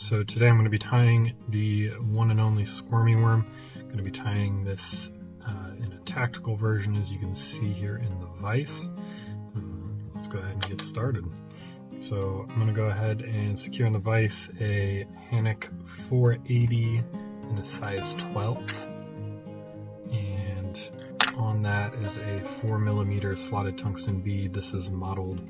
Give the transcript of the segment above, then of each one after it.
So today I'm going to be tying the one and only Squirmy Worm. I'm going to be tying this in a tactical version, as you can see here in the vise. Let's go ahead and get started. So I'm going to go ahead and secure in the vise a Hannock 480 in a size 12th. And on that is a 4mm slotted tungsten bead. This is mottled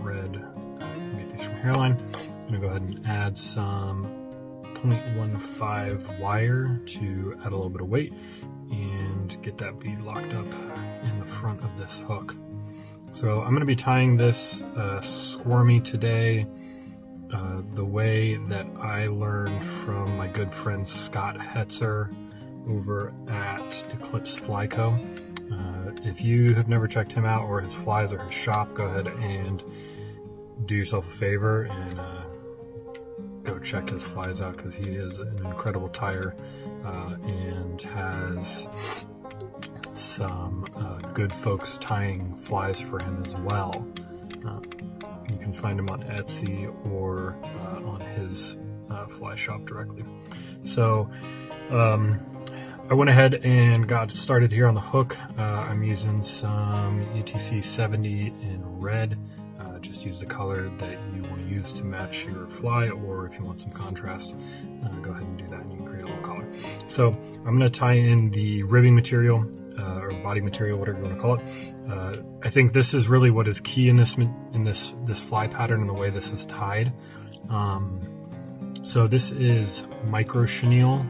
red. You can get these from Hairline. I'm going to go ahead and add some 0.15 wire to add a little bit of weight and get that bead locked up in the front of this hook. So I'm going to be tying this Squirmy today the way that I learned from my good friend Scott Hetzer over at Eclipse Fly Co. If you have never checked him out or his flies or his shop, go ahead and do yourself a favor and go check his flies out, because he is an incredible tyer and has some good folks tying flies for him as well. You can find him on Etsy or on his fly shop directly. So I went ahead and got started here on the hook. I'm using some UTC 70 in red. Just use the color that you want to use to match your fly, or if you want some contrast, go ahead and do that and you can create a little color. So I'm going to tie in the ribbing material or body material, whatever you want to call it. I think this is really what is key in this fly pattern and the way this is tied. So this is micro chenille.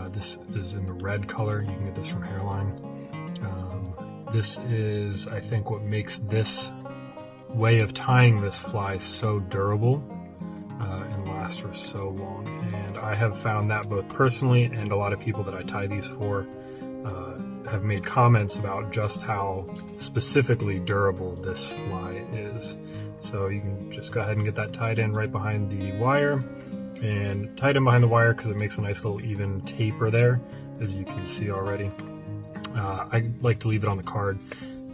This is in the red color. You can get this from Hairline. This is, I think, what makes this way of tying this fly so durable and last for so long. And I have found that both personally, and a lot of people that I tie these for have made comments about just how specifically durable this fly is. So you can just go ahead and get that tied in right behind the wire, and tied in behind the wire because it makes a nice little even taper there, as you can see already. I like to leave it on the card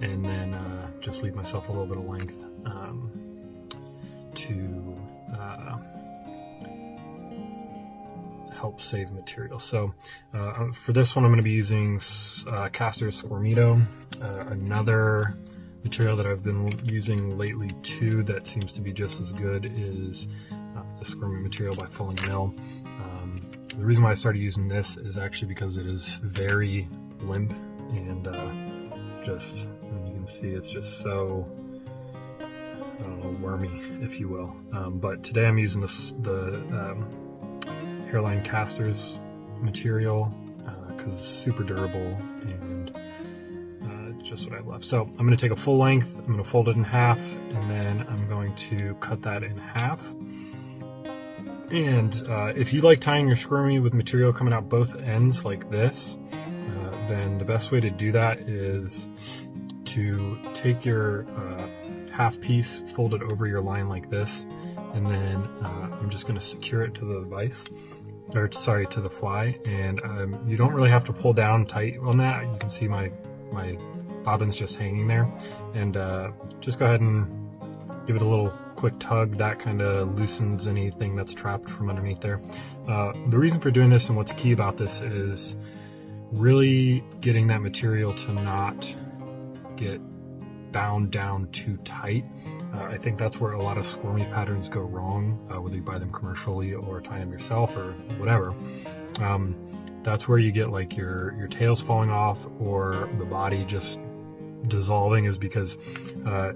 and then just leave myself a little bit of length to help save material. So for this one I'm going to be using Caster's Squirmito. Another material that I've been using lately too that seems to be just as good is the Squirmy material by Full & Mill. The reason why I started using this is actually because it is very limp and just, you can see it's just so, I don't know, wormy, if you will. But today I'm using the Hairline Caster's material because it's super durable and it's just what I've left. So I'm going to take a full length, I'm going to fold it in half, and then I'm going to cut that in half. And if you like tying your Squirmy with material coming out both ends like this, then the best way to do that is to take your half piece, fold it over your line like this, and then I'm just going to secure it to the vise, or sorry, to the fly. And you don't really have to pull down tight on that. You can see my bobbin's just hanging there, and just go ahead and give it a little quick tug. That kind of loosens anything that's trapped from underneath there. The reason for doing this and what's key about this is really getting that material to not get bound down too tight. I think that's where a lot of Squirmy patterns go wrong, whether you buy them commercially or tie them yourself or whatever. That's where you get like your tails falling off or the body just dissolving, is because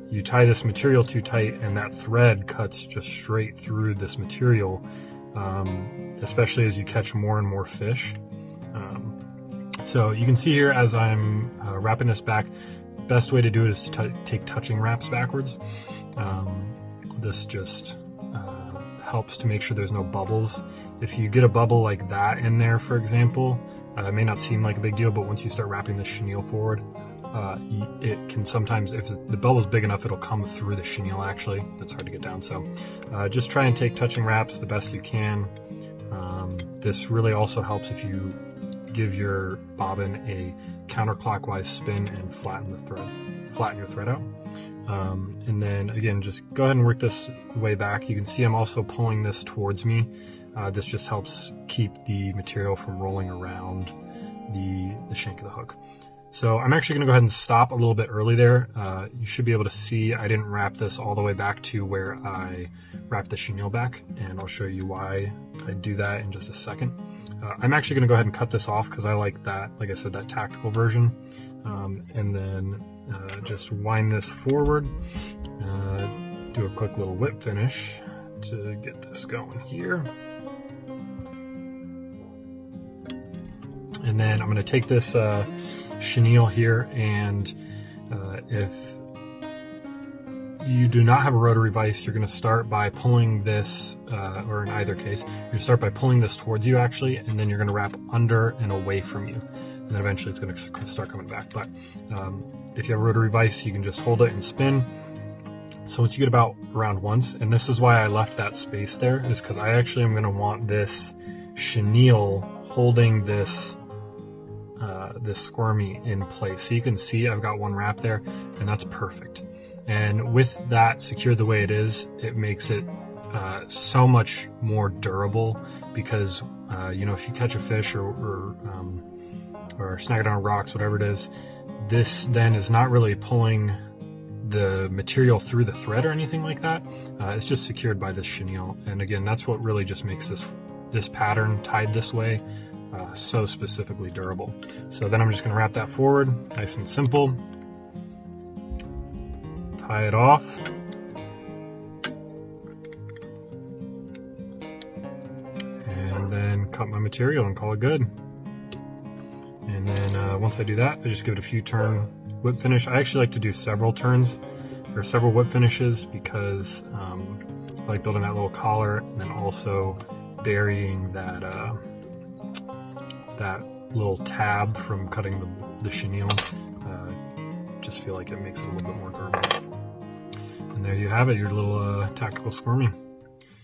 you tie this material too tight and that thread cuts just straight through this material, especially as you catch more and more fish. So you can see here as I'm wrapping this back, best way to do it is to take touching wraps backwards. This just helps to make sure there's no bubbles. If you get a bubble like that in there, for example, it may not seem like a big deal, but once you start wrapping the chenille forward, it can sometimes, if the bubble's big enough, it'll come through the chenille actually. That's hard to get down. So just try and take touching wraps the best you can. This really also helps if you give your bobbin a counterclockwise spin and flatten the thread. flatten your thread out. And then again, just go ahead and work this way back. You can see I'm also pulling this towards me. This just helps keep the material from rolling around the shank of the hook. So I'm actually gonna go ahead and stop a little bit early there. You should be able to see I didn't wrap this all the way back to where I wrapped the chenille back, and I'll show you why I do that in just a second. I'm actually gonna go ahead and cut this off because I like that, like I said, that tactical version. And then just wind this forward, do a quick little whip finish to get this going here. And then I'm gonna take this chenille here, and if you do not have a rotary vise, you're going to start by pulling this, or in either case, you start by pulling this towards you actually, and then you're going to wrap under and away from you, and then eventually it's going to start coming back. But if you have a rotary vise, you can just hold it and spin. So once you get about around once, and this is why I left that space there, is because I actually am going to want this chenille holding this this squirmy in place. So you can see I've got one wrap there, and that's perfect. And with that secured the way it is, it makes it so much more durable, because you know, if you catch a fish or snag it on rocks, whatever it is, this then is not really pulling the material through the thread or anything like that. It's just secured by this chenille, and again, that's what really just makes this pattern tied this way so specifically durable. So then I'm just going to wrap that forward, nice and simple. Tie it off. And then cut my material and call it good. And then once I do that, I just give it a few turn whip finish. I actually like to do several turns or several whip finishes because I like building that little collar, and then also burying that that little tab from cutting the chenille. Just feel like it makes it a little bit more durable. And there you have it, your little tactical squirmy.